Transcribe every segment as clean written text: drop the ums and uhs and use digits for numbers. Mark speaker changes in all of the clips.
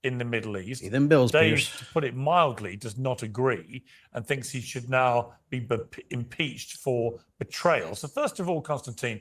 Speaker 1: in the Middle East.
Speaker 2: See them bills,
Speaker 1: Dave,
Speaker 2: Pierce.
Speaker 1: to put it mildly, does not agree and thinks he should now be impeached for betrayal. So first of all, Konstantin,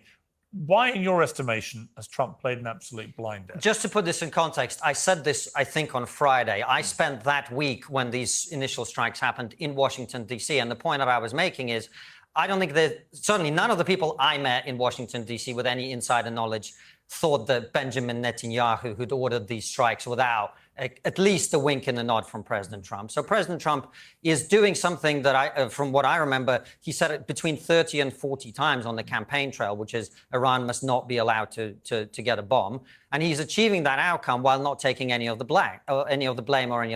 Speaker 1: why, in your estimation, has Trump played an absolute blinder?
Speaker 3: Just to put this in context, I said this, I think, on Friday. I spent that week when these initial strikes happened in Washington, D.C. And the point that I was making is, I don't think that, certainly none of the people I met in Washington, D.C. with any insider knowledge thought that Benjamin Netanyahu had ordered these strikes without at least a wink and a nod from President Trump. So President Trump is doing something that from what I remember, he said it between 30 and 40 times on the campaign trail, which is Iran must not be allowed to get a bomb. And he's achieving that outcome while not taking any of the blame or any of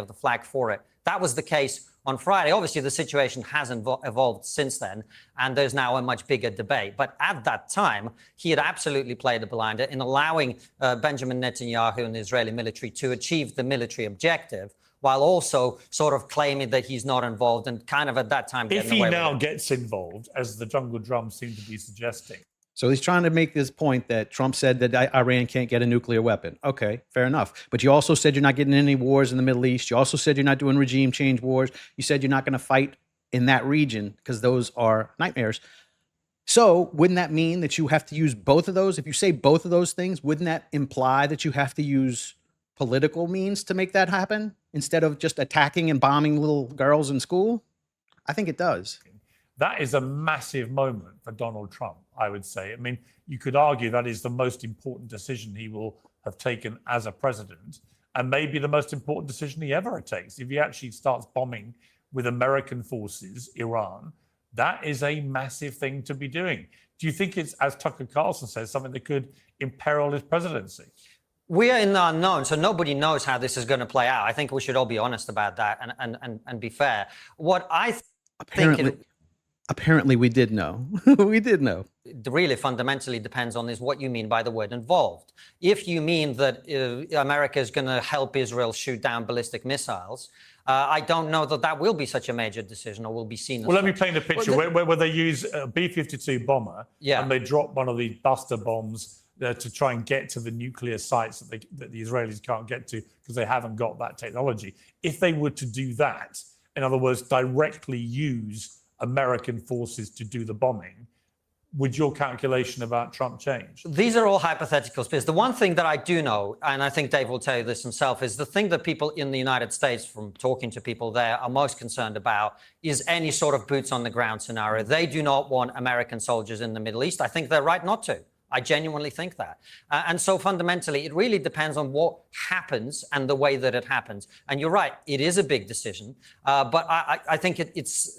Speaker 3: the flag for it. That was the case on Friday. Obviously, the situation has evolved since then, and there's now a much bigger debate. But at that time, he had absolutely played a blinder in allowing Benjamin Netanyahu and the Israeli military to achieve the military objective, while also sort of claiming that he's not involved and kind of at that time getting away with it.
Speaker 1: If he now gets involved, as the jungle drums seem to be suggesting.
Speaker 2: So he's trying to make this point that Trump said that Iran can't get a nuclear weapon. Okay, fair enough. But you also said you're not getting any wars in the Middle East. You also said you're not doing regime change wars. You said you're not going to fight in that region because those are nightmares. So wouldn't that mean that you have to use both of those? If you say both of those things, wouldn't that imply that you have to use political means to make that happen instead of just attacking and bombing little girls in school? I think it does.
Speaker 1: That is a massive moment for Donald Trump, I would say. I mean, you could argue that is the most important decision he will have taken as a president, and maybe the most important decision he ever takes. If he actually starts bombing with American forces, Iran, that is a massive thing to be doing. Do you think it's, as Tucker Carlson says, something that could imperil his presidency?
Speaker 3: We are in the unknown, so nobody knows how this is going to play out. I think we should all be honest about that and be fair. What I think...
Speaker 2: Apparently, we did know. We did know.
Speaker 3: It really fundamentally depends on is what you mean by the word involved. If you mean that America is going to help Israel shoot down ballistic missiles, I don't know that that will be such a major decision or will be seen as
Speaker 1: well, let me paint a picture where they use a B-52 bomber and they drop one of these buster bombs to try and get to the nuclear sites that the Israelis can't get to because they haven't got that technology. If they were to do that, in other words, directly use American forces to do the bombing, would your calculation about Trump change?
Speaker 3: These are all hypotheticals, because the one thing that I do know, and I think Dave will tell you this himself, is the thing that people in the United States, from talking to people there, are most concerned about is any sort of boots on the ground scenario. They do not want American soldiers in the Middle East. I think they're right not to. I genuinely think that. And so fundamentally, it really depends on what happens and the way that it happens. And you're right, it is a big decision. But I think it's,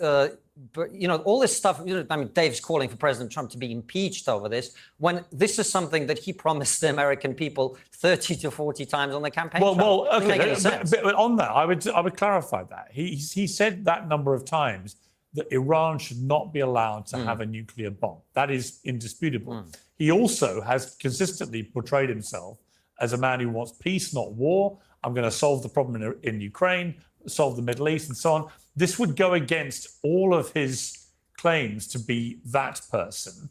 Speaker 3: but, you know, all this stuff, you know, I mean, Dave's calling for President Trump to be impeached over this, when this is something that he promised the American people 30 to 40 times on the campaign trail.
Speaker 1: Well, okay. But on that, I would clarify that. He said that number of times that Iran should not be allowed to have a nuclear bomb. That is indisputable. He also has consistently portrayed himself as a man who wants peace, not war. I'm going to solve the problem in Ukraine, solve the Middle East, and so on. This would go against all of his claims to be that person.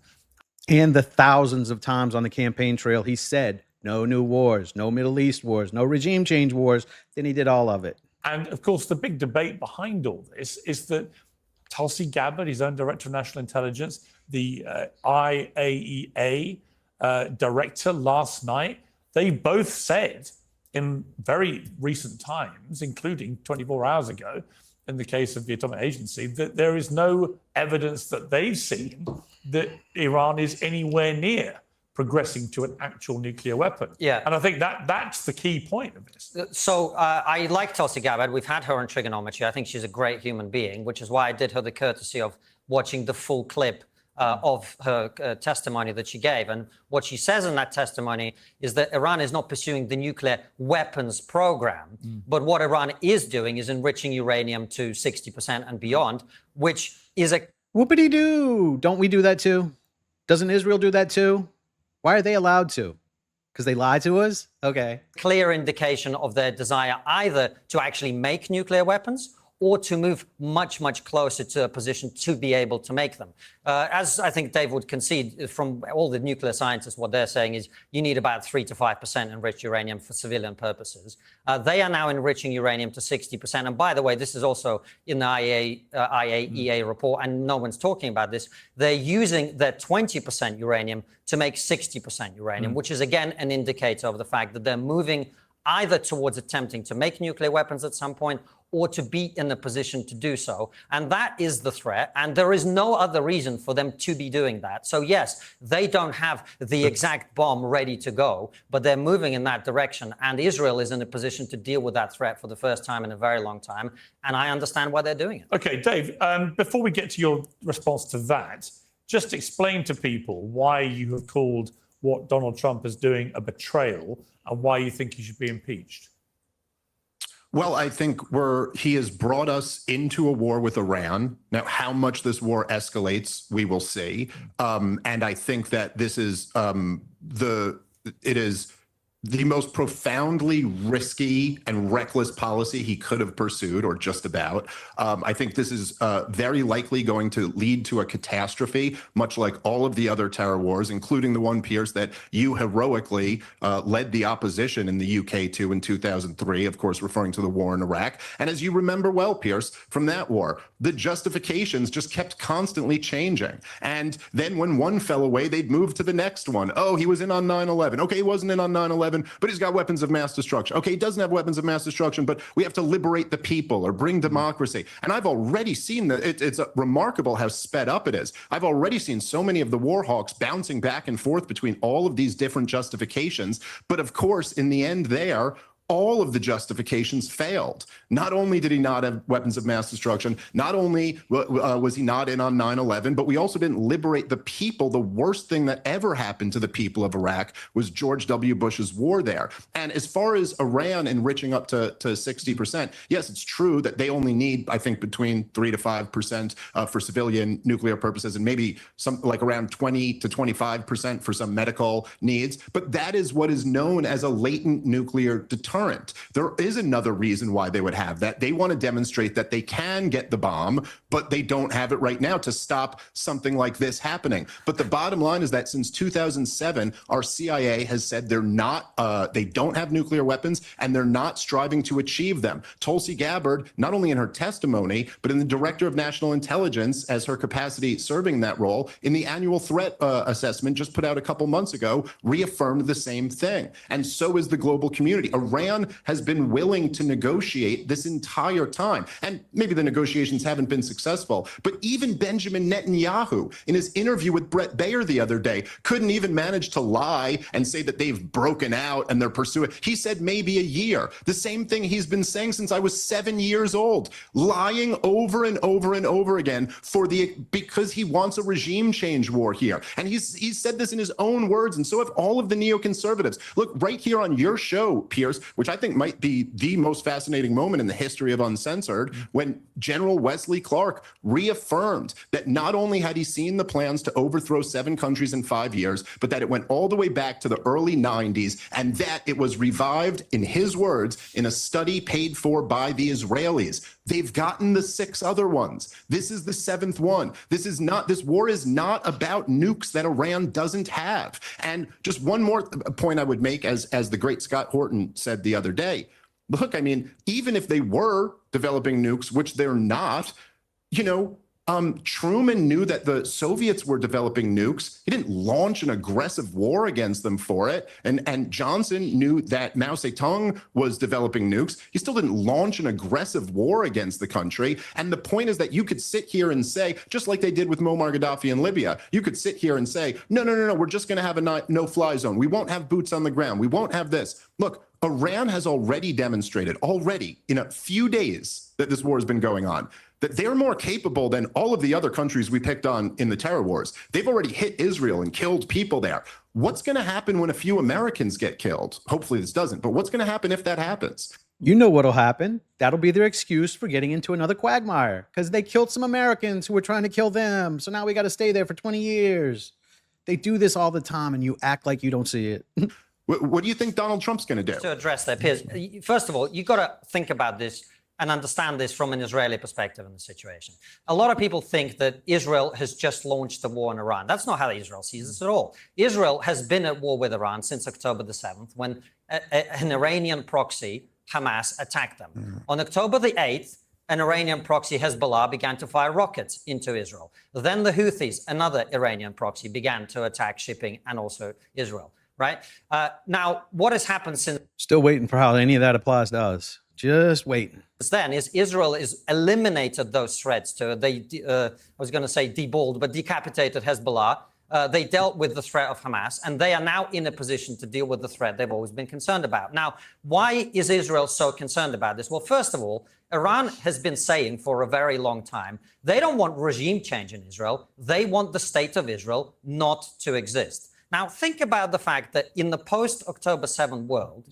Speaker 2: And the thousands of times on the campaign trail he said, no new wars, no Middle East wars, no regime change wars. Then he did all of it.
Speaker 1: And of course, the big debate behind all this is that Tulsi Gabbard, his own director of national intelligence, the IAEA director last night, they both said in very recent times, including 24 hours ago, in the case of the Atomic Agency, that there is no evidence that they've seen that Iran is anywhere near progressing to an actual nuclear weapon.
Speaker 3: Yeah.
Speaker 1: And I think that's the key point of this.
Speaker 3: So I like Tulsi Gabbard. We've had her on Trigonometry. I think she's a great human being, which is why I did her the courtesy of watching the full clip of her testimony that she gave. And what she says in that testimony is that Iran is not pursuing the nuclear weapons program, but what Iran is doing is enriching uranium to 60% and beyond, which is a...
Speaker 2: Whoopity-doo! Don't we do that too? Doesn't Israel do that too? Why are they allowed to? Because they lied to us? Okay.
Speaker 3: Clear indication of their desire either to actually make nuclear weapons or to move much, much closer to a position to be able to make them. As I think Dave would concede from all the nuclear scientists, what they're saying is you need about 3 to 5% enriched uranium for civilian purposes. They are now enriching uranium to 60%. And by the way, this is also in the IAEA report, and no one's talking about this. They're using their 20% uranium to make 60% uranium, which is, again, an indicator of the fact that they're moving either towards attempting to make nuclear weapons at some point or to be in a position to do so. And that is the threat. And there is no other reason for them to be doing that. So yes, they don't have the exact bomb ready to go, but they're moving in that direction. And Israel is in a position to deal with that threat for the first time in a very long time. And I understand why they're doing it.
Speaker 1: Okay, Dave, before we get to your response to that, just explain to people why you have called what Donald Trump is doing a betrayal and why you think he should be impeached.
Speaker 4: Well, I think he has brought us into a war with Iran. Now, how much this war escalates, we will see. And I think that this is it is the most profoundly risky and reckless policy he could have pursued, or just about. I think this is very likely going to lead to a catastrophe, much like all of the other terror wars, including the one, Piers, that you heroically led the opposition in the UK to in 2003, of course, referring to the war in Iraq. And as you remember well, Piers, from that war, the justifications just kept constantly changing. And then when one fell away, they'd move to the next one. Oh, he was in on 9/11. Okay, he wasn't in on 9/11. But he's got weapons of mass destruction. Okay, he doesn't have weapons of mass destruction, but we have to liberate the people or bring democracy. And I've already seen that it's remarkable how sped up it is. I've already seen so many of the war hawks bouncing back and forth between all of these different justifications. But of course, in the end there, all of the justifications failed. Not only did he not have weapons of mass destruction, not only was he not in on 9/11, but we also didn't liberate the people. The worst thing that ever happened to the people of Iraq was George W. Bush's war there. And as far as Iran enriching up to 60%, yes, it's true that they only need, I think, between 3 to 5% for civilian nuclear purposes, and maybe some like around 20 to 25% for some medical needs. But that is what is known as a latent nuclear deterrent. There is another reason why they would have that. They want to demonstrate that they can get the bomb, but they don't have it right now to stop something like this happening. But the bottom line is that since 2007, our CIA has said they don't have nuclear weapons and they're not striving to achieve them. Tulsi Gabbard, not only in her testimony, but in the Director of National Intelligence as her capacity serving that role, in the annual threat assessment just put out a couple months ago, reaffirmed the same thing. And so is the global community. Iran has been willing to negotiate this entire time. And maybe the negotiations haven't been successful, but even Benjamin Netanyahu, in his interview with Brett Baer the other day, couldn't even manage to lie and say that they've broken out and they're pursuing. He said maybe a year. The same thing he's been saying since I was 7 years old, lying over and over and over again because he wants a regime change war here. And he's said this in his own words, and so have all of the neoconservatives. Look, right here on your show, Piers, which I think might be the most fascinating moment in the history of Uncensored, when General Wesley Clark reaffirmed that not only had he seen the plans to overthrow 7 countries in 5 years, but that it went all the way back to the early 90s, and that it was revived, in his words, in a study paid for by the Israelis. They've gotten the 6 other ones. This is the 7th one. This war is not about nukes that Iran doesn't have. And just one more point I would make, as the great Scott Horton said the other day. Look, I mean, even if they were developing nukes, which they're not, Truman knew that the Soviets were developing nukes. He didn't launch an aggressive war against them for it. And Johnson knew that Mao Zedong was developing nukes. He still didn't launch an aggressive war against the country. And the point is that you could sit here and say, just like they did with Muammar Gaddafi in Libya, you could sit here and say, no, we're just going to have a no-fly zone. We won't have boots on the ground. We won't have this. Look, Iran has already demonstrated, in a few days that this war has been going on, that they're more capable than all of the other countries we picked on in the terror wars. They've already hit Israel and killed people there. What's going to happen when a few Americans get killed? Hopefully this doesn't, but what's going to happen if that happens?
Speaker 2: You know what'll happen. That'll be their excuse for getting into another quagmire because they killed some Americans who were trying to kill them. So now we got to stay there for 20 years. They do this all the time and you act like you don't see it.
Speaker 4: What do you think Donald Trump's going to do?
Speaker 3: To address that, Piers, first of all, you've got to think about this and understand this from an Israeli perspective in the situation. A lot of people think that Israel has just launched the war on Iran. That's not how Israel sees this at all. Israel has been at war with Iran since October the 7th, when an Iranian proxy, Hamas, attacked them. On October the 8th, an Iranian proxy, Hezbollah, began to fire rockets into Israel. Then the Houthis, another Iranian proxy, began to attack shipping and also Israel, right? Now, what has happened since
Speaker 2: Still waiting for how any of that applies to us. Just waiting.
Speaker 3: then is Israel has eliminated those threats to, I was going to say deballed, but decapitated Hezbollah. They dealt with the threat of Hamas, and they are now in a position to deal with the threat they've always been concerned about. Now, why is Israel so concerned about this? Well, first of all, Iran has been saying for a very long time, they don't want regime change in Israel. They want the state of Israel not to exist. Now, think about the fact that in the post-October 7 world,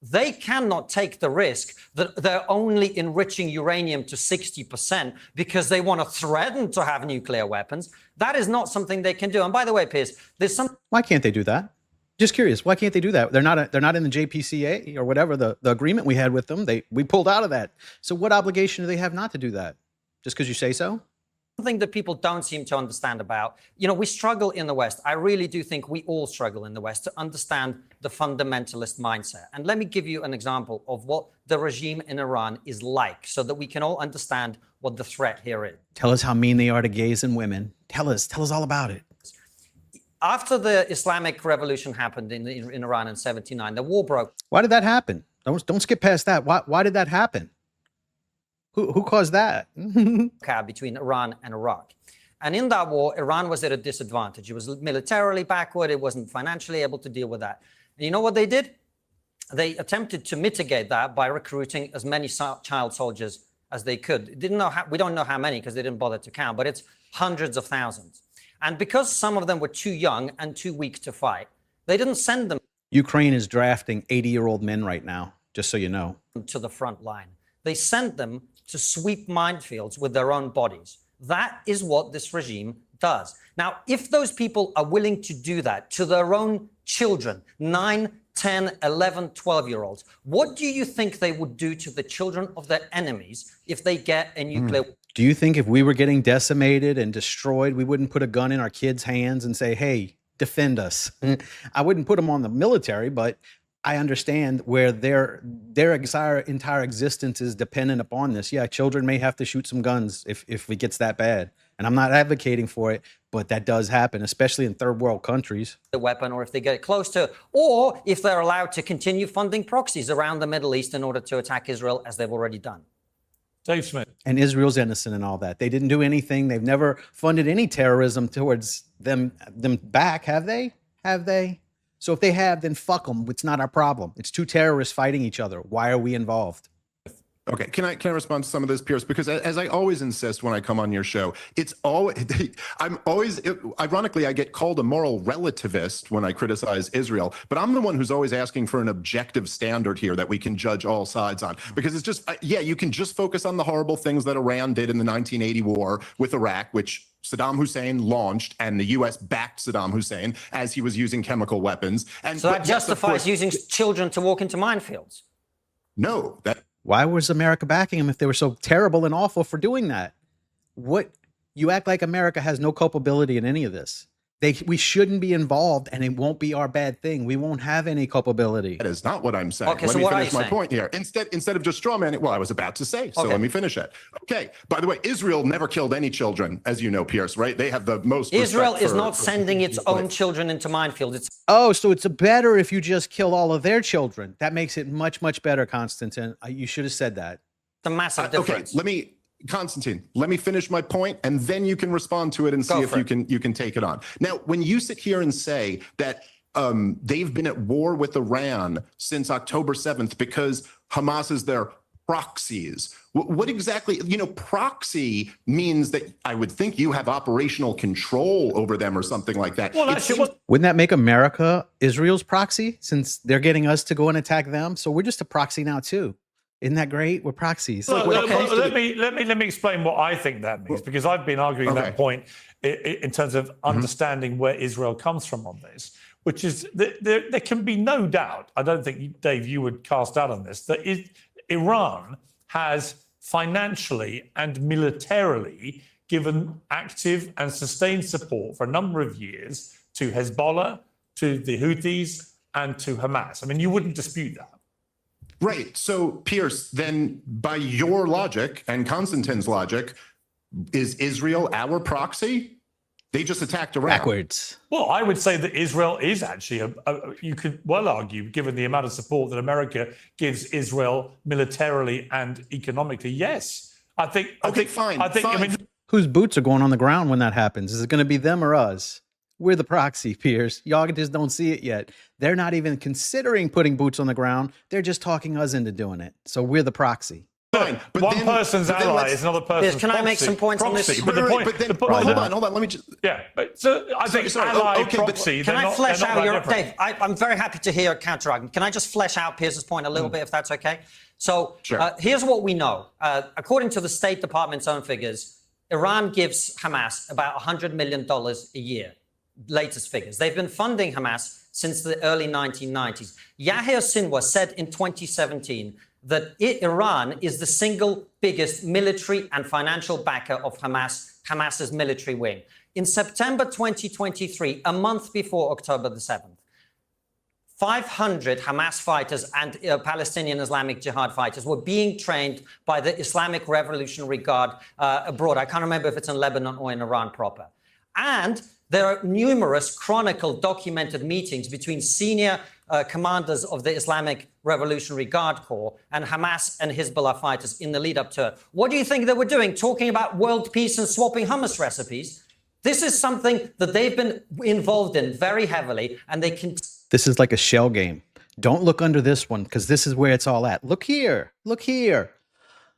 Speaker 3: they cannot take the risk that they're only enriching uranium to 60% because they want to threaten to have nuclear weapons. That is not something they can do. And by the way, Piers, there's some.
Speaker 2: Why can't they do that? Just curious. Why can't they do that? They're not in the JPCA or whatever the agreement we had with them. We pulled out of that. So what obligation do they have not to do that? Just because you say so?
Speaker 3: Something that people don't seem to understand about. You know, we struggle in the West. I really do think we all struggle in the West to understand the fundamentalist mindset. And let me give you an example of what the regime in Iran is like so that we can all understand what the threat here is.
Speaker 2: Tell us how mean they are to gays and women. Tell us all about it.
Speaker 3: After the Islamic Revolution happened in Iran in 79, the war broke.
Speaker 2: Why did that happen? Don't skip past that. Why did that happen? Who caused that?
Speaker 3: Between Iran and Iraq. And in that war, Iran was at a disadvantage. It was militarily backward. It wasn't financially able to deal with that. And you know what they did? They attempted to mitigate that by recruiting as many child soldiers as they could. We don't know how many because they didn't bother to count, but it's hundreds of thousands. And because some of them were too young and too weak to fight, they didn't send them.
Speaker 2: Ukraine is drafting 80-year-old men right now, just so you know.
Speaker 3: To the front line. They sent them to sweep minefields with their own bodies. That is what this regime does. Now, if those people are willing to do that to their own children, 9, 10, 11, 12-year-olds, what do you think they would do to the children of their enemies if they get a nuclear...
Speaker 2: Do you think if we were getting decimated and destroyed, we wouldn't put a gun in our kids' hands and say, hey, defend us? I wouldn't put them on the military, but I understand where their entire existence is dependent upon this. Yeah, children may have to shoot some guns if it gets that bad. And I'm not advocating for it, but that does happen, especially in third world countries.
Speaker 3: The weapon, or if they get close to, or if they're allowed to continue funding proxies around the Middle East in order to attack Israel, as they've already done.
Speaker 1: Dave Smith.
Speaker 2: And Israel's innocent in all that. They didn't do anything. They've never funded any terrorism towards them back, have they? Have they? So if they have, then fuck them. It's not our problem. It's two terrorists fighting each other. Why are we involved?
Speaker 4: Okay, can I respond to some of this, Pierce? Because as I always insist when I come on your show, it's always ironically, I get called a moral relativist when I criticize Israel, but I'm the one who's always asking for an objective standard here that we can judge all sides on. Because it's just, yeah, you can just focus on the horrible things that Iran did in the 1980 war with Iraq, which Saddam Hussein launched, and the U.S. backed Saddam Hussein as he was using chemical weapons. And
Speaker 3: so that justifies using children to walk into minefields?
Speaker 4: No,
Speaker 2: Why was America backing them if they were so terrible and awful for doing that? You act like America has no culpability in any of this. We shouldn't be involved, and it won't be our bad thing. We won't have any culpability.
Speaker 4: That is not what I'm saying.
Speaker 3: Okay,
Speaker 4: let
Speaker 3: so
Speaker 4: me
Speaker 3: what
Speaker 4: finish
Speaker 3: are you
Speaker 4: my point here. Instead of just strawmanning, well, I was about to say, so
Speaker 3: Okay.
Speaker 4: let me finish it. Okay. By the way, Israel never killed any children, as you know, Pierce, right? They have the most.
Speaker 3: Israel
Speaker 4: respect
Speaker 3: is not sending its own children into minefields.
Speaker 2: Oh, so it's better if you just kill all of their children. That makes it much, much better, Konstantin. You should have said that.
Speaker 3: It's a massive difference.
Speaker 4: Okay, Konstantin, let me finish my point, and then you can respond to it and see if you can take it on. Now, when you sit here and say that they've been at war with Iran since October 7th because Hamas is their proxies, what exactly, proxy means that I would think you have operational control over them or something like that.
Speaker 1: Well, actually,
Speaker 2: Wouldn't that make America Israel's proxy, since they're getting us to go and attack them? So we're just a proxy now too. Isn't that great? We're proxies.
Speaker 1: Let me explain what I think that means, because I've been arguing that point in terms of understanding where Israel comes from on this, which is there can be no doubt. I don't think, Dave, you would cast doubt on this, that Iran has financially and militarily given active and sustained support for a number of years to Hezbollah, to the Houthis, and to Hamas. I mean, you wouldn't dispute that.
Speaker 4: Right. So, Pierce, then by your logic and Konstantin's logic, is Israel our proxy? They just attacked Iran.
Speaker 2: Backwards.
Speaker 1: Well, I would say that Israel is actually, you could well argue, given the amount of support that America gives Israel militarily and economically, yes. I think,
Speaker 4: fine.
Speaker 1: I mean,
Speaker 2: Whose boots are going on the ground when that happens? Is it going to be them or us? We're the proxy, Piers. Y'all just don't see it yet. They're not even considering putting boots on the ground. They're just talking us into doing it. So we're the proxy.
Speaker 4: Fine, but
Speaker 1: one
Speaker 4: then-
Speaker 1: person's
Speaker 4: but then
Speaker 1: ally
Speaker 4: let's-
Speaker 1: is another person's
Speaker 3: Can I make
Speaker 1: proxy.
Speaker 3: some points on this?
Speaker 1: Proxy.
Speaker 4: But
Speaker 1: But the point,
Speaker 4: but then,
Speaker 1: the point-
Speaker 4: hold on. Let me just.
Speaker 1: Yeah, but so I think
Speaker 4: Sorry,
Speaker 1: ally,
Speaker 4: okay, but
Speaker 1: proxy,
Speaker 3: Can
Speaker 1: they're
Speaker 3: I
Speaker 1: not,
Speaker 3: flesh
Speaker 1: they're not
Speaker 3: out
Speaker 1: that
Speaker 3: your
Speaker 1: different.
Speaker 3: Dave? I'm very happy to hear your counter argument. Can I just flesh out Pierce's point a little bit, if that's okay? So
Speaker 4: Sure.
Speaker 3: here's what we know. According to the State Department's own figures, Iran gives Hamas about $100 million a year. Latest figures. They've been funding Hamas since the early 1990s. Yahya Sinwar said in 2017 that Iran is the single biggest military and financial backer of Hamas's military wing. In September 2023, a month before October the 7th, 500 Hamas fighters and Palestinian Islamic Jihad fighters were being trained by the Islamic Revolutionary Guard abroad. I can't remember if it's in Lebanon or in Iran proper. And there are numerous chronicled, documented meetings between senior commanders of the Islamic Revolutionary Guard Corps and Hamas and Hezbollah fighters in the lead up to it. What do you think they were doing? Talking about world peace and swapping hummus recipes? This is something that they've been involved in very heavily, and they can.
Speaker 2: This is like a shell game. Don't look under this one, because this is where it's all at. Look here. Look here.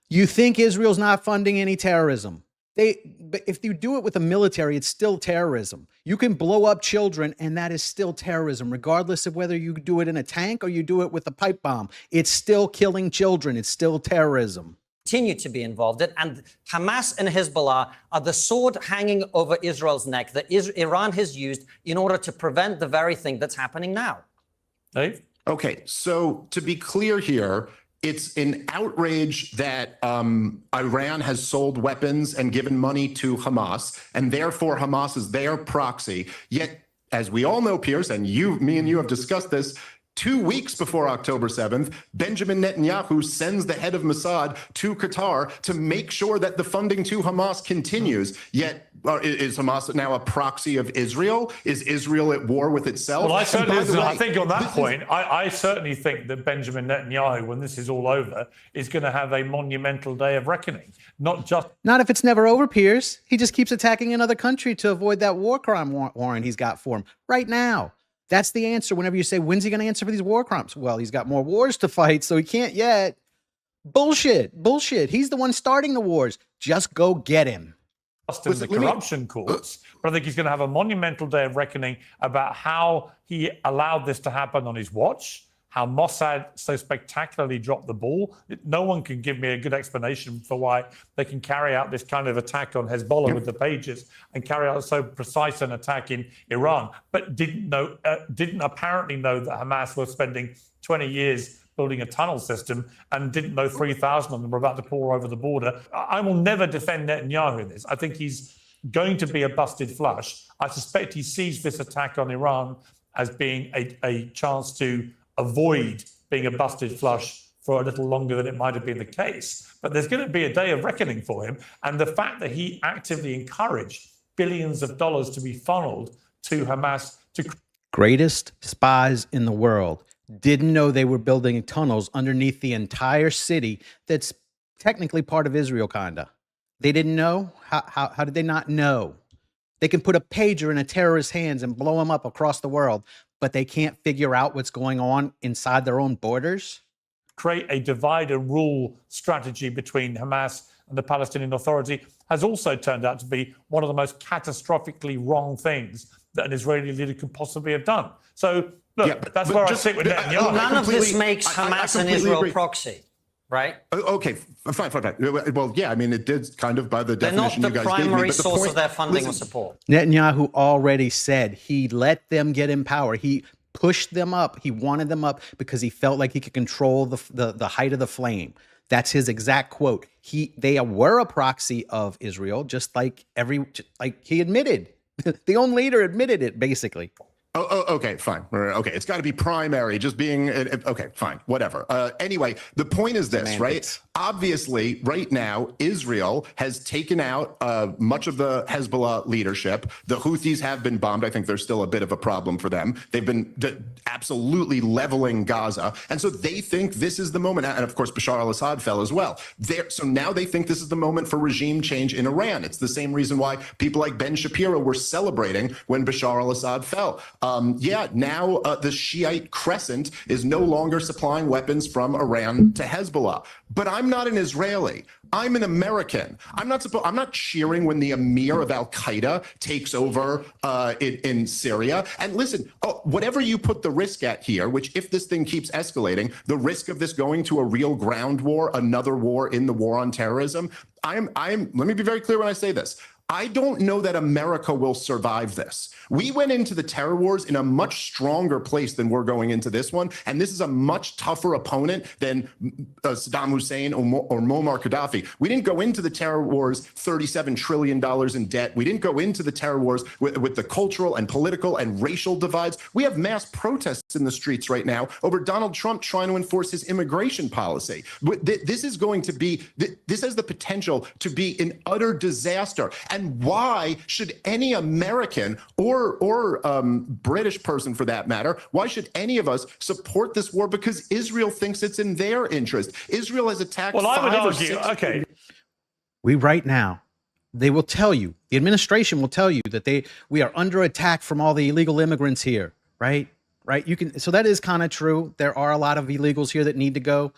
Speaker 2: You think Israel's not funding any terrorism? But if you do it with the military, it's still terrorism. You can blow up children, and that is still terrorism, regardless of whether you do it in a tank or you do it with a pipe bomb. It's still killing children. It's still terrorism.
Speaker 3: Continue to be involved in, and Hamas and Hezbollah are the sword hanging over Israel's neck that Iran has used in order to prevent the very thing that's happening now.
Speaker 1: Dave?
Speaker 4: Okay, so to be clear here, it's an outrage that Iran has sold weapons and given money to Hamas, and therefore Hamas is their proxy. Yet, as we all know, Pierce, and me and you have discussed this, 2 weeks before October 7th, Benjamin Netanyahu sends the head of Mossad to Qatar to make sure that the funding to Hamas continues. Yet, is Hamas now a proxy of Israel? Is Israel at war with itself?
Speaker 1: Well, I
Speaker 4: And
Speaker 1: certainly,
Speaker 4: by the way,
Speaker 1: I think on that
Speaker 4: this is-
Speaker 1: point, I certainly think that Benjamin Netanyahu, when this is all over, is going to have a monumental day of reckoning. Not just
Speaker 2: Not if it's never over, Piers. He just keeps attacking another country to avoid that war crime warrant he's got for him right now. That's the answer. Whenever you say, when's he going to answer for these war crimes? Well, he's got more wars to fight, so he can't yet. Bullshit. Bullshit. He's the one starting the wars. Just go get him.
Speaker 1: in the corruption courts, but I think he's going to have a monumental day of reckoning about how he allowed this to happen on his watch, how Mossad so spectacularly dropped the ball. No one can give me a good explanation for why they can carry out this kind of attack on Hezbollah with the pages and carry out so precise an attack in Iran, but didn't apparently know that Hamas was spending 20 years building a tunnel system and didn't know 3,000 of them were about to pour over the border. I will never defend Netanyahu in this. I think he's going to be a busted flush. I suspect he sees this attack on Iran as being a chance to avoid being a busted flush for a little longer than it might have been the case. But there's going to be a day of reckoning for him. And the fact that he actively encouraged billions of dollars to be funneled to Hamas to
Speaker 2: Greatest spies in the world didn't know they were building tunnels underneath the entire city that's technically part of Israel, kinda. They didn't know? How did they not know? They can put a pager in a terrorist's hands and blow them up across the world, but they can't figure out what's going on inside their own borders?
Speaker 1: create a divide and rule strategy between Hamas and the Palestinian Authority has also turned out to be one of the most catastrophically wrong things that an Israeli leader could possibly have done. So, look, that's where I sit with Netanyahu.
Speaker 3: None of this makes
Speaker 4: I
Speaker 3: Hamas an
Speaker 4: completely
Speaker 3: Israel
Speaker 4: agree.
Speaker 3: proxy, right?
Speaker 4: Okay, fine. Well, yeah, I mean, it did kind of by the
Speaker 3: They're not
Speaker 4: definition
Speaker 3: the
Speaker 4: you guys gave me.
Speaker 3: primary
Speaker 4: But the
Speaker 3: source
Speaker 4: point,
Speaker 3: of their funding or
Speaker 4: listen,
Speaker 3: support.
Speaker 2: Netanyahu already said he let them get in power. He pushed them up. He wanted them up because he felt like he could control the height of the flame. That's his exact quote. They were a proxy of Israel, just like he admitted. The own leader admitted it, basically.
Speaker 4: Okay, fine. Okay, it's got to be primary, just being, okay, fine, whatever. Anyway, the point is this, right? Obviously, right now, Israel has taken out much of the Hezbollah leadership. The Houthis have been bombed. I think there's still a bit of a problem for them. They've been absolutely leveling Gaza. And so they think this is the moment. And of course, Bashar al-Assad fell as well. So now they think this is the moment for regime change in Iran. It's the same reason why people like Ben Shapiro were celebrating when Bashar al-Assad fell. Now the Shiite crescent is no longer supplying weapons from Iran to Hezbollah. But I'm not an Israeli. I'm an American. I'm not cheering when the emir of Al Qaeda takes over in Syria. And listen, whatever you put the risk at here, which if this thing keeps escalating, the risk of this going to a real ground war, another war in the war on terrorism. Let me be very clear when I say this. I don't know that America will survive this. We went into the terror wars in a much stronger place than we're going into this one. And this is a much tougher opponent than Saddam Hussein or Muammar Gaddafi. We didn't go into the terror wars $37 trillion in debt. We didn't go into the terror wars with the cultural and political and racial divides. We have mass protests in the streets right now over Donald Trump trying to enforce his immigration policy. This has the potential to be an utter disaster. And why should any American or British person, for that matter, why should any of us support this war? Because Israel thinks it's in their interest. Israel has attacked.
Speaker 1: Well, I would argue, okay.
Speaker 2: Right now, they will tell you, the administration will tell you that we are under attack from all the illegal immigrants here, right? Right. So that is kind of true. There are a lot of illegals here that need to go.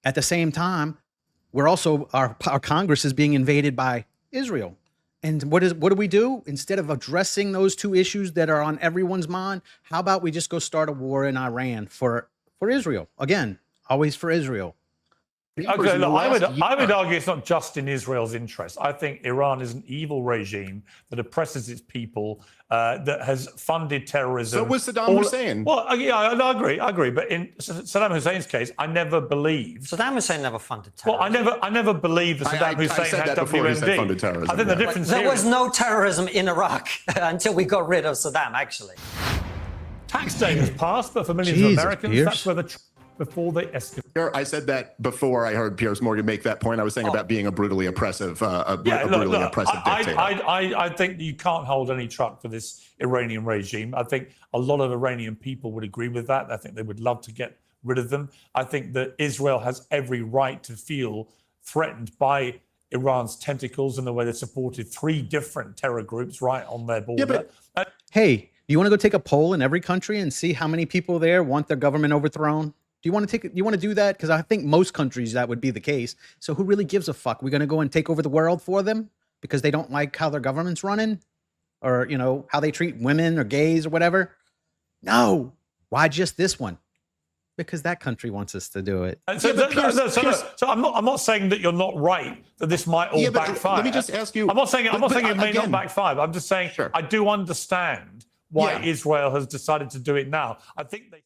Speaker 2: At the same time, our Congress is being invaded by Israel. And what do we do? Instead of addressing those two issues that are on everyone's mind, how about we just go start a war in Iran for Israel? Again, always for Israel.
Speaker 1: Okay, look, I would argue it's not just in Israel's interest. I think Iran is an evil regime that oppresses its people, that has funded terrorism.
Speaker 4: So was Saddam Hussein.
Speaker 1: Well, yeah, I agree. But in Saddam Hussein's case, I never believed.
Speaker 3: Saddam Hussein never funded terrorism.
Speaker 1: Well, I never believed that Saddam Hussein had WMD.
Speaker 4: Terrorism,
Speaker 1: I think the difference
Speaker 3: there was no terrorism in Iraq until we got rid of Saddam, actually.
Speaker 1: Tax day has passed, but for millions of Americans, that's where before they escalate.
Speaker 4: I said that before I heard Piers Morgan make that point. I was saying about being a brutally oppressive, oppressive dictator.
Speaker 1: I think you can't hold any truck for this Iranian regime. I think a lot of Iranian people would agree with that. I think they would love to get rid of them. I think that Israel has every right to feel threatened by Iran's tentacles in the way they supported 3 different terror groups right on their border.
Speaker 2: Yeah, hey, you want to go take a poll in every country and see how many people there want their government overthrown? Do you want to do that? Because I think most countries that would be the case. So who really gives a fuck? We're going to go and take over the world for them because they don't like how their government's running, or how they treat women or gays or whatever. No. Why just this one? Because that country wants us to do it.
Speaker 1: So I'm not saying that you're not right, that this might all backfire.
Speaker 4: Let me just ask you.
Speaker 1: I'm not saying it may not backfire. I'm just saying I do understand why Israel has decided to do it now. I think they